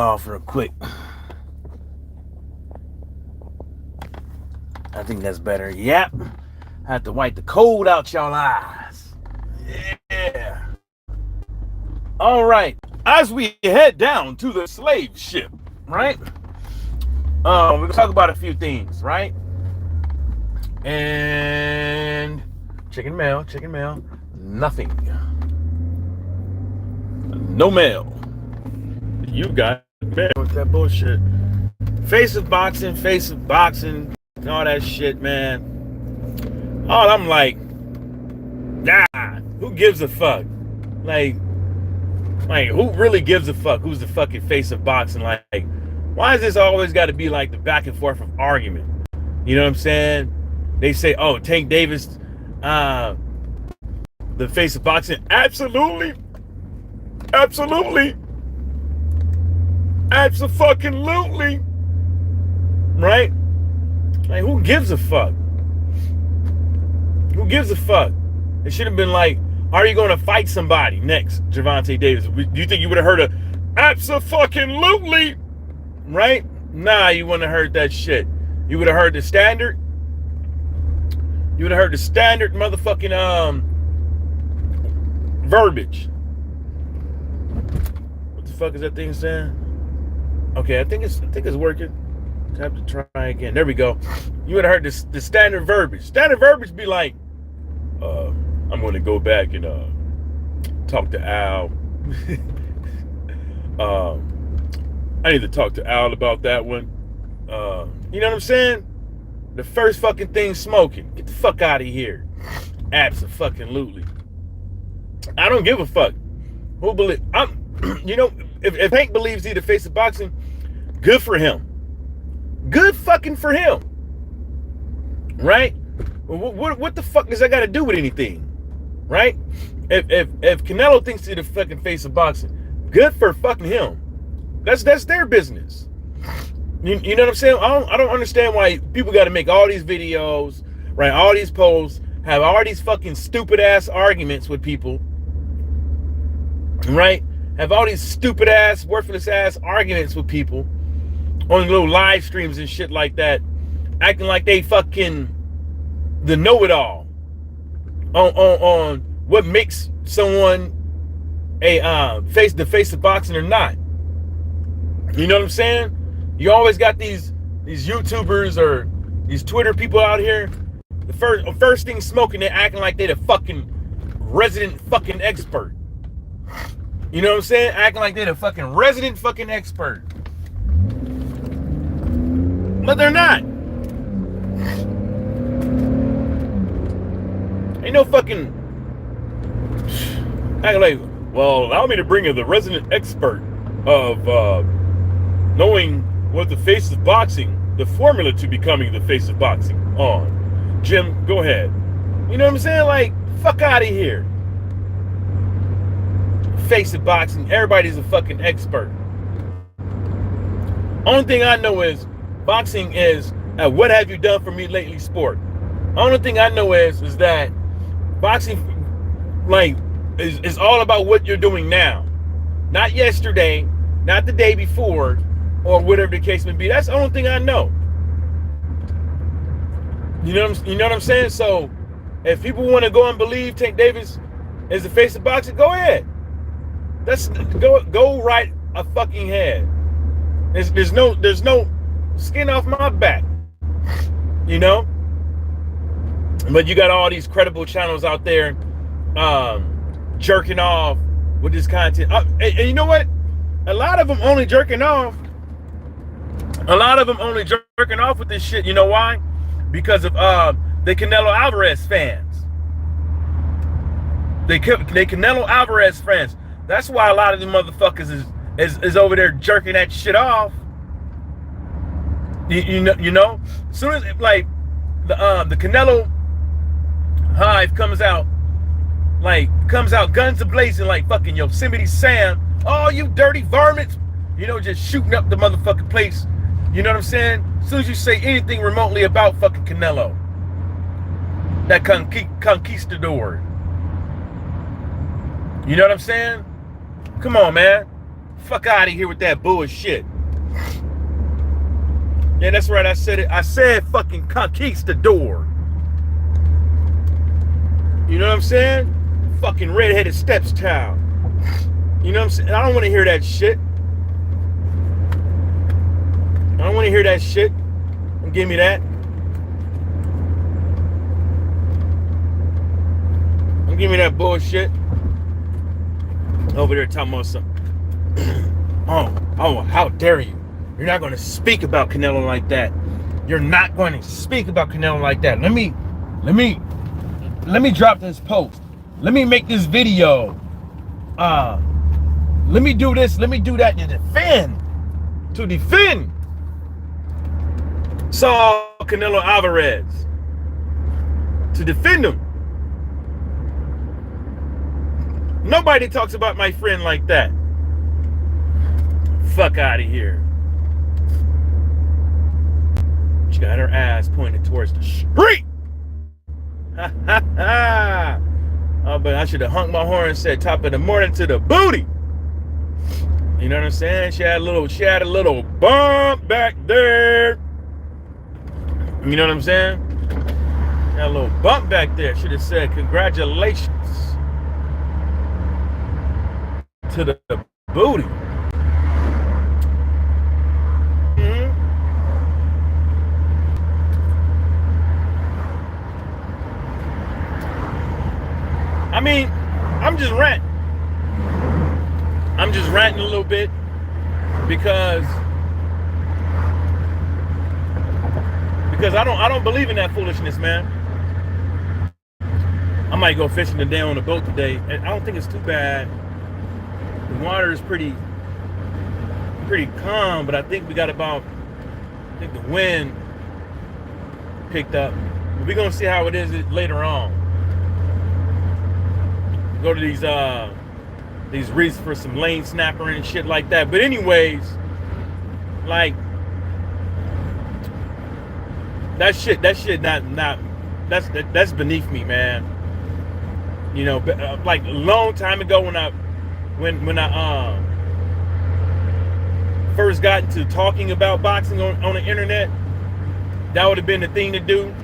off real quick. I think that's better. Yep. I have to wipe the cold out y'all eyes. Yeah. All right. As we head down to the slave ship, right? We're gonna talk about a few things, right? And chicken mail. Nothing. No mail. You got mail. What's that bullshit? Face of boxing, and all that shit, man. All I'm like, who gives a fuck? Like, who really gives a fuck? Who's the fucking face of boxing? Like, why is this always got to be like the back and forth of argument? You know what I'm saying? They say, oh, Tank Davis, the face of boxing. Absolutely. Right? Like, who gives a fuck? Who gives a fuck? It should have been like, are you going to fight somebody next, Gervonta Davis? Do you think you would have heard a abso-fucking-lutely? Right? Nah, you wouldn't have heard that shit. You would have heard the standard. You would have heard the standard motherfucking verbiage. What the fuck is that thing saying? Okay, I think it's working. I have to try again. There we go. You would have heard the standard verbiage. Standard verbiage be like, I'm going to go back and talk to Al. I need to talk to Al about that one. You know what I'm saying? The first fucking thing smoking. Get the fuck out of here. Abso-fucking-lutely. I don't give a fuck. Who believe? You know, if Hank believes he's the face of boxing, good for him. Good fucking for him. Right? What the fuck does that got to do with anything? Right? If Canelo thinks he's the fucking face of boxing, good for fucking him. That's their business. You know what I'm saying? I don't understand why people got to make all these videos, write all these posts, have all these fucking stupid ass arguments with people, right? Have all these stupid ass, worthless ass arguments with people on little live streams and shit like that, acting like they fucking the know-it-all on what makes someone the face of boxing or not. You know what I'm saying? You always got these YouTubers or these Twitter people out here. The first thing smoking, they're acting like they're the fucking resident fucking expert. You know what I'm saying? Acting like they're the fucking resident fucking expert. But they're not. Ain't no fucking acting like, well, allow me to bring in the resident expert of knowing what the face of boxing, the formula to becoming the face of boxing on. Jim, go ahead. You know what I'm saying? Like, fuck out of here. Face of boxing, everybody's a fucking expert. Only thing I know is boxing is a what have you done for me lately sport. Only thing I know is that boxing like is all about what you're doing now. Not yesterday, not the day before, or whatever the case may be. That's the only thing I know. You know what I'm saying? So if people want to go and believe Tank Davis is the face of boxing, go ahead. That's go right a fucking head. There's no skin off my back. You know? But you got all these credible channels out there jerking off with this content. And you know what? A lot of them only jerking off with this shit. You know why? Because of the Canelo Alvarez fans. They Canelo Alvarez fans. That's why a lot of them motherfuckers is over there jerking that shit off. You know, as soon as like the Canelo hive comes out guns a-blazing like fucking Yosemite Sam. Oh, you dirty varmints. You know, just shooting up the motherfucking place. You know what I'm saying? As soon as you say anything remotely about fucking Canelo, that conquistador. You know what I'm saying? Come on, man. Fuck out of here with that bullshit. Yeah, that's right. I said it. I said fucking conquistador. You know what I'm saying? Fucking redheaded stepchild. You know what I'm saying? I don't want to hear that shit. I don't want to hear that shit. Don't give me that. Don't give me that bullshit. Over there talking about something. Oh, how dare you? You're not going to speak about Canelo like that. You're not going to speak about Canelo like that. Let me drop this post. Let me make this video. Let me do this. Let me do that to defend Saul Canelo Alvarez. To defend him. Nobody talks about my friend like that. Fuck out of here. She got her ass pointed towards the street. Ha ha ha. Oh, but I should have hung my horn and said top of the morning to the booty. You know what I'm saying? She had a little bump back there. You know what I'm saying? Had a little bump back there. Should have said congratulations to the booty. I mean, I'm just ranting. I'm just ranting a little bit because I don't believe in that foolishness, man. I might go fishing today on the boat today, and I don't think it's too bad. The water is pretty calm, but I think we got the wind picked up. But we're gonna see how it is later on. Go to these reefs for some lane snapper and shit like that. But anyways, like that shit not that's beneath me, man. You know, like a long time ago when I first got into talking about boxing on the internet, that would have been the thing to do.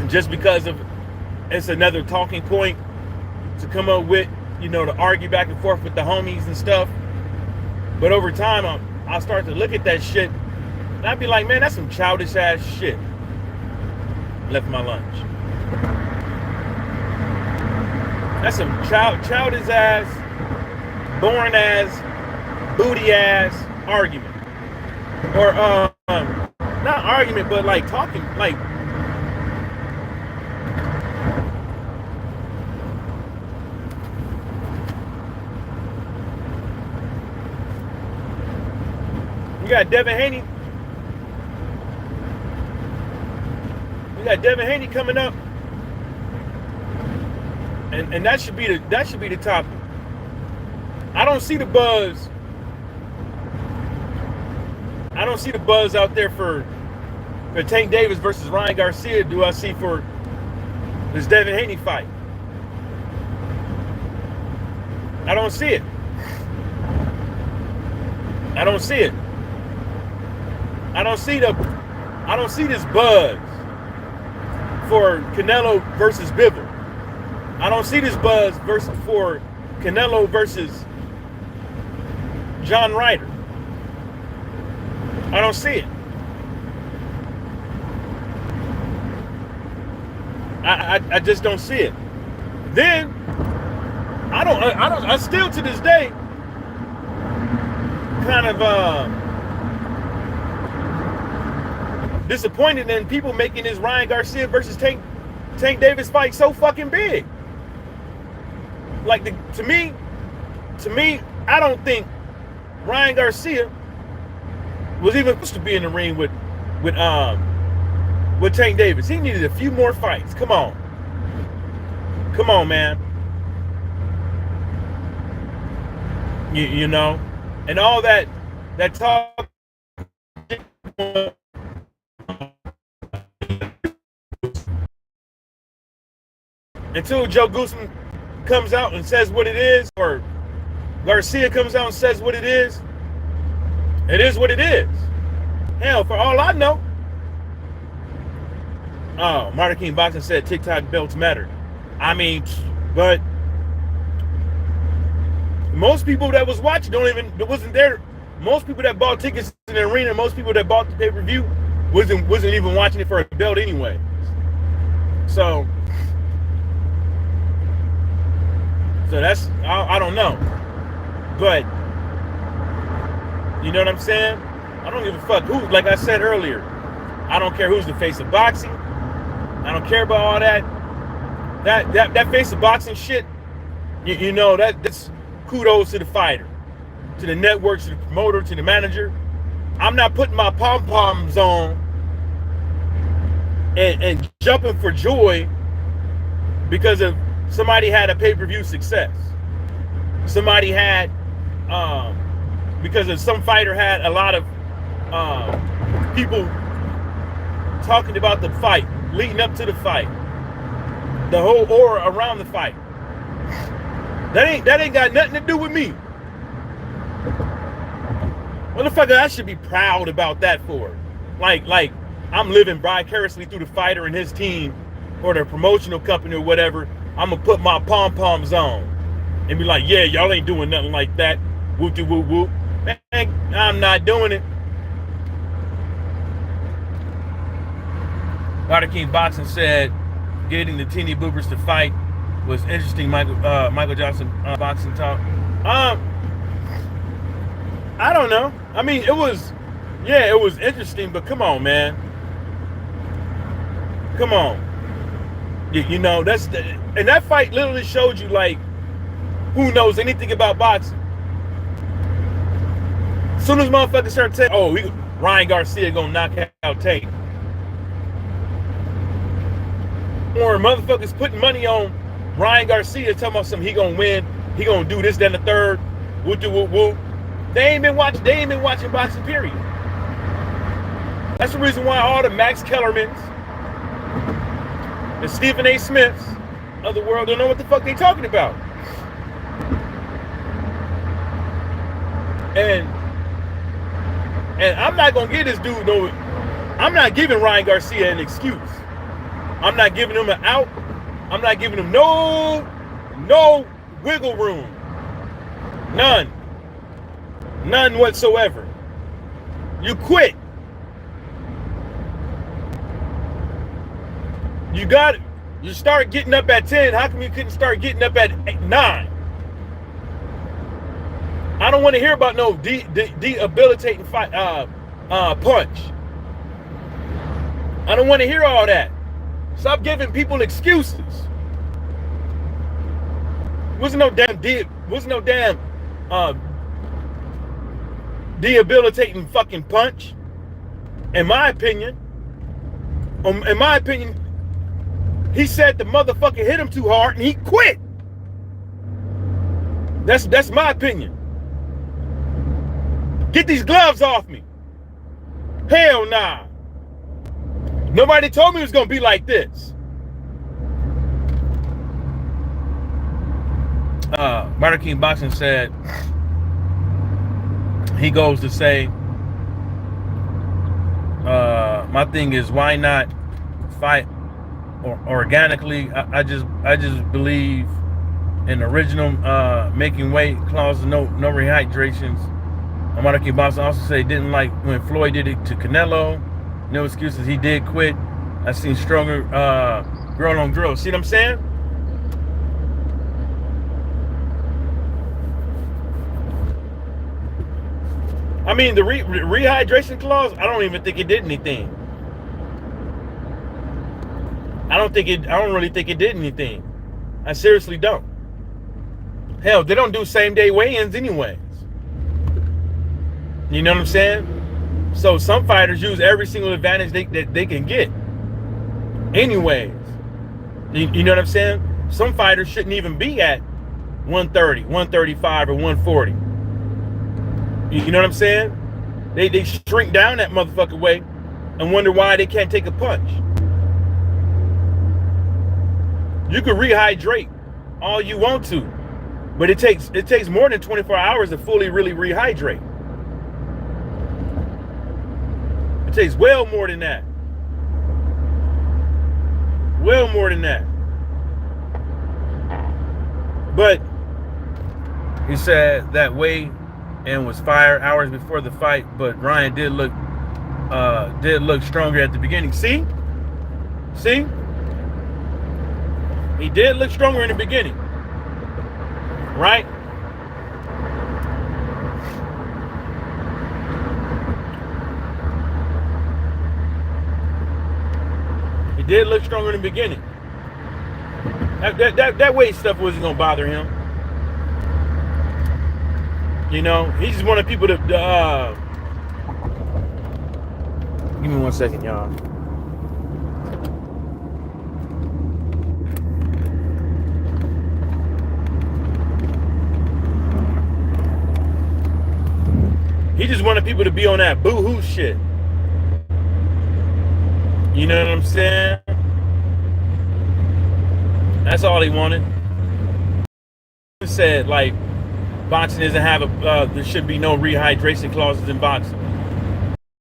Just because of it's another talking point to come up with, you know, to argue back and forth with the homies and stuff. But over time, I'll start to look at that shit, and I'd be like, man, that's some childish ass shit. Left my lunch. That's some childish ass, boring ass, booty ass argument. Or not argument, but like talking, like. You got Devin Haney. You got Devin Haney coming up, and that should be the topic. I don't see the buzz. I don't see the buzz out there for Tank Davis versus Ryan Garcia. Do I see for this Devin Haney fight? I don't see it. I don't see it. I don't see this buzz for Canelo versus Bivol. I don't see this buzz for Canelo versus John Ryder. I don't see it. I just don't see it. Then I still to this day kind of disappointed in people making this Ryan Garcia versus Tank Davis fight so fucking big. Like to me, I don't think Ryan Garcia was even supposed to be in the ring with Tank Davis. He needed a few more fights. Come on, man. You know, and all that talk. Until Joe Gooseman comes out and says what it is, or Garcia comes out and says what it is what it is. Hell, for all I know. Oh, Martin King Boxing said TikTok belts matter. I mean, but most people that was watching wasn't there. Most people that bought tickets in the arena, most people that bought the pay-per-view wasn't even watching it for a belt anyway. So that's, I don't know. But you know what I'm saying? I don't give a fuck who, like I said earlier, I don't care who's the face of boxing. I don't care about all that. That face of boxing shit, you know, that's kudos to the fighter, to the network, to the promoter, to the manager. I'm not putting my pom-poms on and jumping for joy because of somebody had a pay-per-view success. Somebody had, because of some fighter had a lot of people talking about the fight, leading up to the fight, the whole aura around the fight. That ain't got nothing to do with me. Motherfucker, I should be proud about that for. Like I'm living vicariously through the fighter and his team or the promotional company or whatever. I'm gonna put my pom-poms on and be like, yeah, y'all ain't doing nothing like that. Whoop de whoop whoop. Man, I'm not doing it. Martin King Boxing said getting the teeny boopers to fight was interesting. Michael Johnson boxing talk. I don't know. I mean, it was interesting, but come on, man. Come on. You know, and that fight literally showed you, like, who knows anything about boxing. As soon as motherfuckers start saying, oh, Ryan Garcia gonna knock out Tank. Or motherfuckers putting money on Ryan Garcia, talking about something, he gonna win, he gonna do this, then the third, whoop de whoop whoop. They ain't been watching boxing, period. That's the reason why all the Max Kellermans, the Stephen A. Smiths of the world don't know what the fuck they talking about. And I'm not gonna give this dude no. I'm not giving Ryan Garcia an excuse. I'm not giving him an out. I'm not giving him no wiggle room. None whatsoever. You quit. You start getting up at 10. How come you couldn't start getting up at 9? I don't want to hear about no debilitating fight, punch. I don't want to hear all that. Stop giving people excuses. Wasn't no damn debilitating fucking punch. In my opinion, he said the motherfucker hit him too hard and he quit. That's my opinion. Get these gloves off me. Hell nah. Nobody told me it was gonna be like this. Martin King Boxing said, he goes to say, my thing is, why not fight organically? I just believe in original making weight clause, no rehydrations. Martin King Boxing also said he didn't like when Floyd did it to Canelo. No excuses, he did quit. I seen stronger girl on girl. See what I'm saying? I mean, the rehydration clause, I don't even think it did anything. I don't really think it did anything. I seriously don't. Hell, they don't do same day weigh-ins anyways. You know what I'm saying? So some fighters use every single advantage they can get. Anyways. You know what I'm saying? Some fighters shouldn't even be at 130, 135, or 140. You know what I'm saying? They shrink down that motherfucker weight and wonder why they can't take a punch. You can rehydrate all you want to. But it takes more than 24 hours to fully really rehydrate. It takes well more than that. Well more than that. But he said that weighed and was fired hours before the fight, but Ryan did look stronger at the beginning. See? He did look stronger in the beginning. Right? He did look stronger in the beginning. That weight stuff wasn't gonna bother him. You know, he just wanted people to give me 1 second, y'all. He just wanted people to be on that boo-hoo shit. You know what I'm saying? That's all he wanted. He said, like, boxing doesn't have there should be no rehydration clauses in boxing.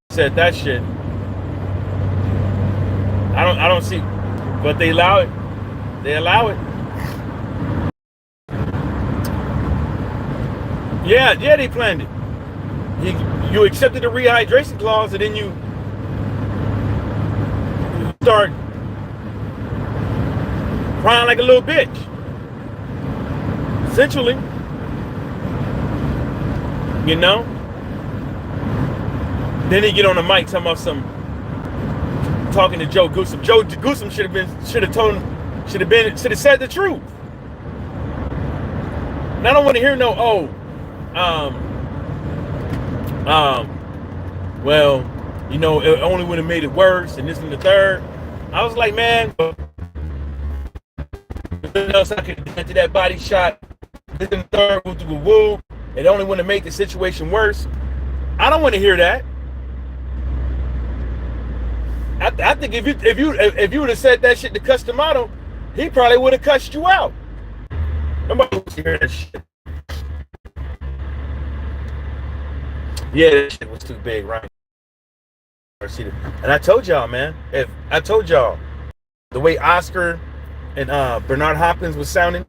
He said that shit. I don't see, but they allow it. They allow it. Yeah, they planned it. You accepted the rehydration clause, and then you start crying like a little bitch. Essentially. You know? Then he get on the mic talking to Joe Goossum. Joe Goossum should have said the truth. And I don't want to hear no, well, you know, it only would have made it worse, and this and the third. I was like, man, nothing else I could have done to that body shot. This and the third, woo. It only would have made the situation worse. I don't want to hear that. I think if you would have said that shit to Customato, he probably would have cussed you out. Nobody wants to hear that shit. Yeah, that shit was too big, right? And I told y'all, man. The way Oscar and Bernard Hopkins was sounding,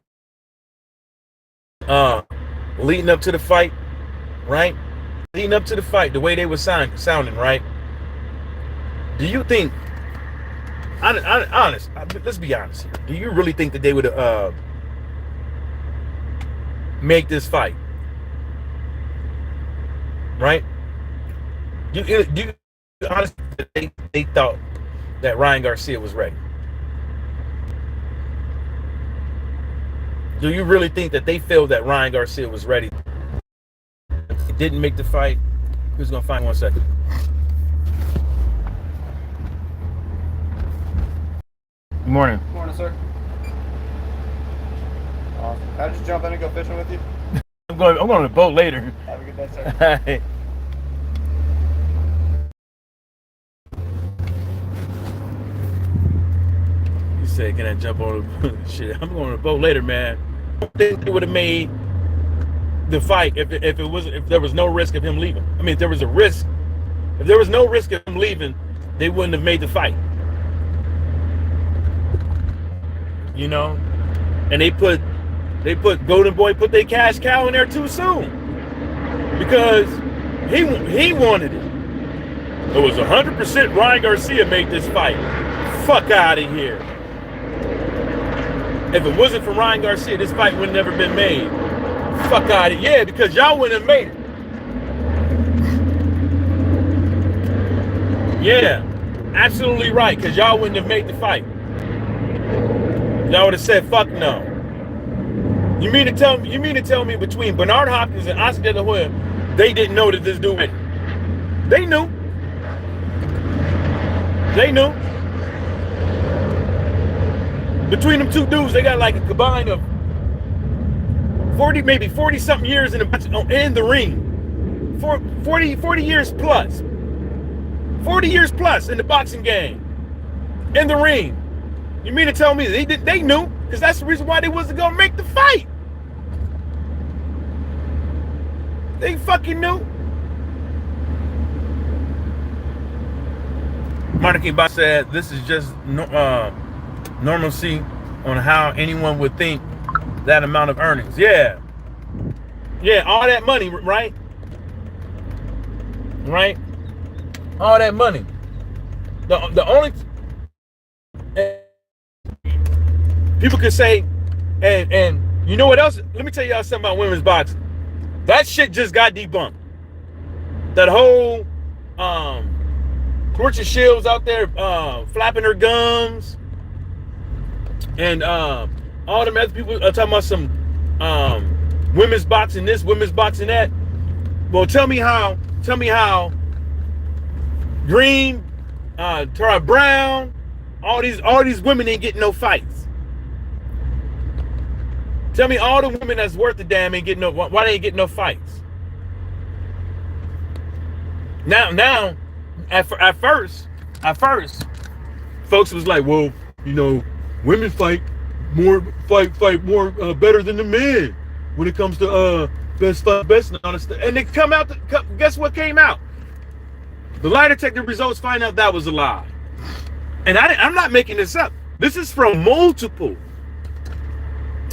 leading up to the fight, right? Leading up to the fight, the way they were sounding, right? Do you think? Honest. Let's be honest here. Do you really think that they would make this fight? Right? Do you honestly they thought that Ryan Garcia was ready? Do you really think that they feel that Ryan Garcia was ready? If he didn't make the fight, who's gonna find 1 second? Good morning. Good morning, sir. Awesome. How did you jump in and go fishing with you? I'm going on the boat later. Have a good day, sir. He said, "Can I jump on the shit? I'm going on the boat later, man." I don't think they would have made the fight if there was no risk of him leaving. I mean, if there was no risk of him leaving, they wouldn't have made the fight. You know, and they put Golden Boy put their cash cow in there too soon because he wanted it. It was 100% Ryan Garcia made this fight. Fuck out of here. If it wasn't for Ryan Garcia, this fight would have never been made. Fuck out of here. Yeah, because y'all wouldn't have made it. Yeah, absolutely right, because y'all wouldn't have made the fight. Y'all would have said, fuck no. You mean to tell me between Bernard Hopkins and Oscar De La Hoya, they didn't know that this dude was? They knew. Between them two dudes, they got like a combined of 40 something years in the ring. 40 years plus. 40 years plus in the boxing game. In the ring. You mean to tell me they knew? Because that's the reason why they wasn't gonna make the fight. They fucking knew. Monica Bot said this is just normalcy on how anyone would think that amount of earnings. Yeah. Yeah, all that money, right? Right? All that money. The only people could say, and you know what else? Let me tell y'all something about women's boxing. That shit just got debunked. That whole Torture Shields out there flapping her gums, and all them other people are talking about some women's boxing this, women's boxing that. Well, tell me how Green, Tara Brown, all these women ain't getting no fights. Tell me all the women that's worth a damn ain't getting no, why they ain't getting no fights? Now, at first, folks was like, well, you know, women fight more better than the men when it comes to best and all that stuff. And they come out. Guess what came out? The lie detector results find out that was a lie. And I'm not making this up. This is from multiple.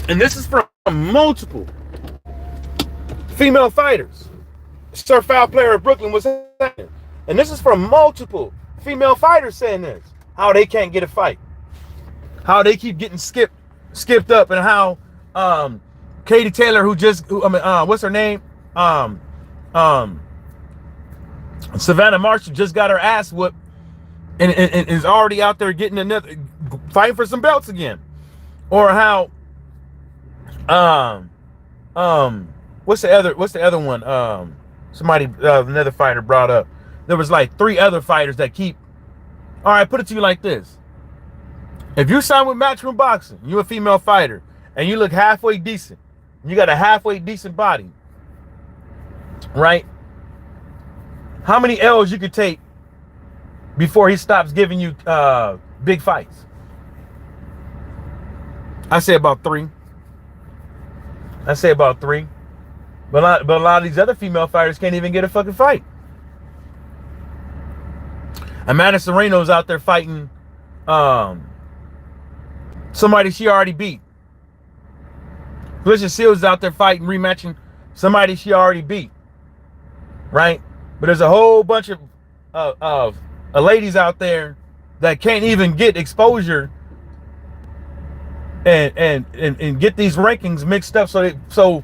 And this is from multiple female fighters. Sir Foul Player of Brooklyn was saying. And this is from multiple female fighters saying this. How they can't get a fight. How they keep getting skipped up, and how Katie Taylor, what's her name? Savannah Marshall just got her ass whooped and is already out there getting another, fighting for some belts again. Or how what's the other one? Somebody another fighter brought up. There was like 3 other fighters that keep. All right, put it to you like this. If you sign with Matchroom Boxing, you're a female fighter, and you look halfway decent, you got a halfway decent body, right? How many L's you could take before he stops giving you big fights? I say about 3. But a lot of these other female fighters can't even get a fucking fight. Amanda Serrano's out there fighting somebody she already beat. Felicia Shields out there fighting, rematching somebody she already beat. Right? But there's a whole bunch of ladies out there that can't even get exposure and get these rankings mixed up so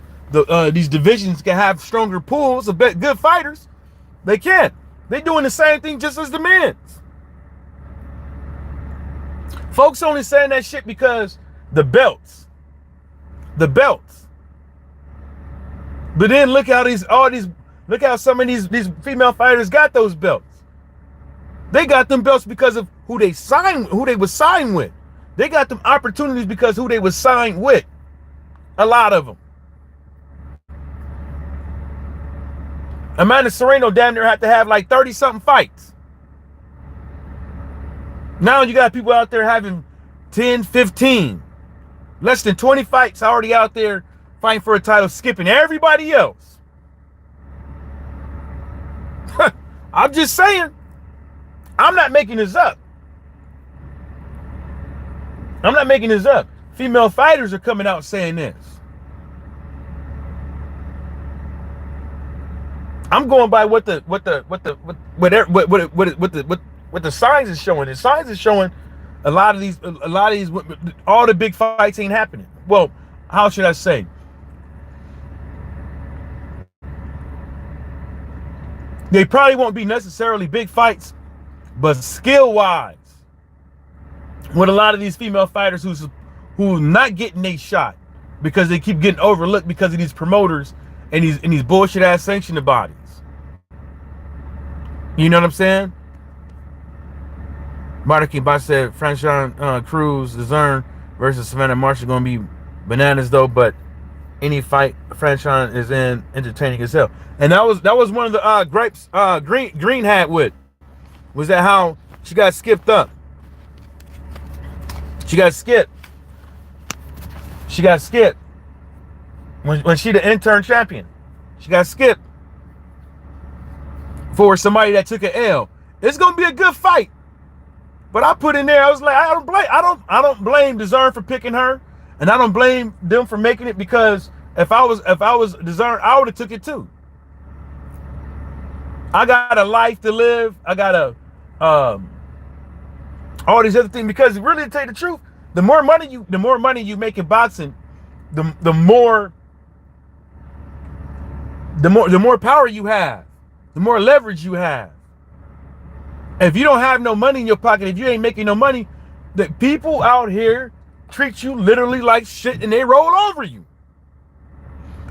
these divisions can have stronger pools of good fighters. They can't. They're doing the same thing just as the men's. Folks only saying that shit because the belts. But then look how some of these female fighters got those belts. They got them belts because of who they was signed with. They got them opportunities because who they was signed with. A lot of them. Amanda Serrano damn near had to have like 30-something fights. Now you got people out there having 10, 15, less than 20 fights already out there fighting for a title, skipping everybody else. I'm just saying. I'm not making this up. Female fighters are coming out saying this. I'm going by what the signs is showing. The signs is showing a lot of these, all the big fights ain't happening. Well, how should I say? They probably won't be necessarily big fights, but skill-wise, with a lot of these female fighters who not getting a shot because they keep getting overlooked because of these promoters and these bullshit ass sanctioned bodies. You know what I'm saying? Marty Bot said Franchon Cruz Zern versus Savannah Marshall going to be bananas though, but any fight Franchon is in entertaining as hell. And that was one of the gripes Green had with, was that how she got skipped up. She got skipped when she the intern champion. She got skipped. for somebody that took an L. It's gonna be a good fight. But I put in there, I was like, I don't blame DAZN for picking her, and I don't blame them for making it, because if I was DAZN, I would have took it too. I got a life to live. I got all these other things, because really, to tell you the truth, the more money you make in boxing, the more power you have, the more leverage you have. If you don't have no money in your pocket, if you ain't making no money, the people out here treat you literally like shit, and they roll over you.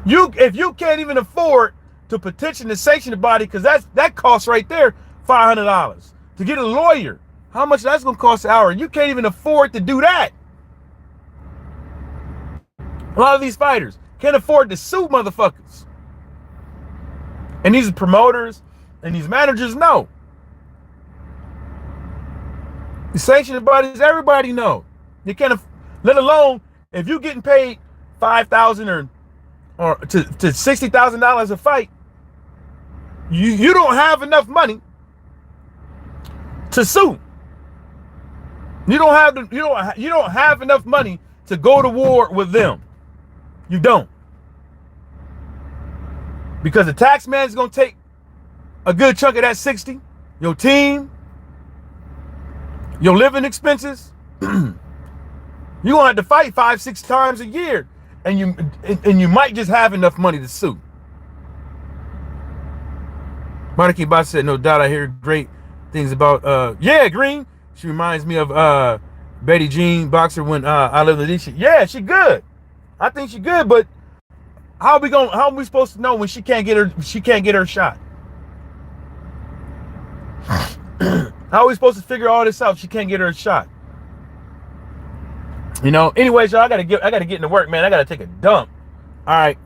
If you can't even afford to petition the sanctioning body, because that costs right there $500 to get a lawyer. How much that's gonna cost an hour? You can't even afford to do that. A lot of these fighters can't afford to sue motherfuckers. And these promoters and these managers know. The sanctioning bodies, everybody know. You can't, let alone if you're getting paid $5,000 or to $60,000 a fight, you don't have enough money to sue. You don't have enough money to go to war with them. You don't. Because the tax man is gonna take a good chunk of that 60. Your team, your living expenses. You're gonna have to fight 5-6 times a year, and you might just have enough money to sue. Monica Bot said, no doubt I hear great things about yeah, Green. She reminds me of Betty Jean, boxer, when I lived with Alicia. Yeah, she good. I think she good, but how are we supposed to know when she can't get her shot? How are we supposed to figure all this out? She can't get her shot. You know. Anyways, y'all, I gotta get into work, man. I gotta take a dump. All right.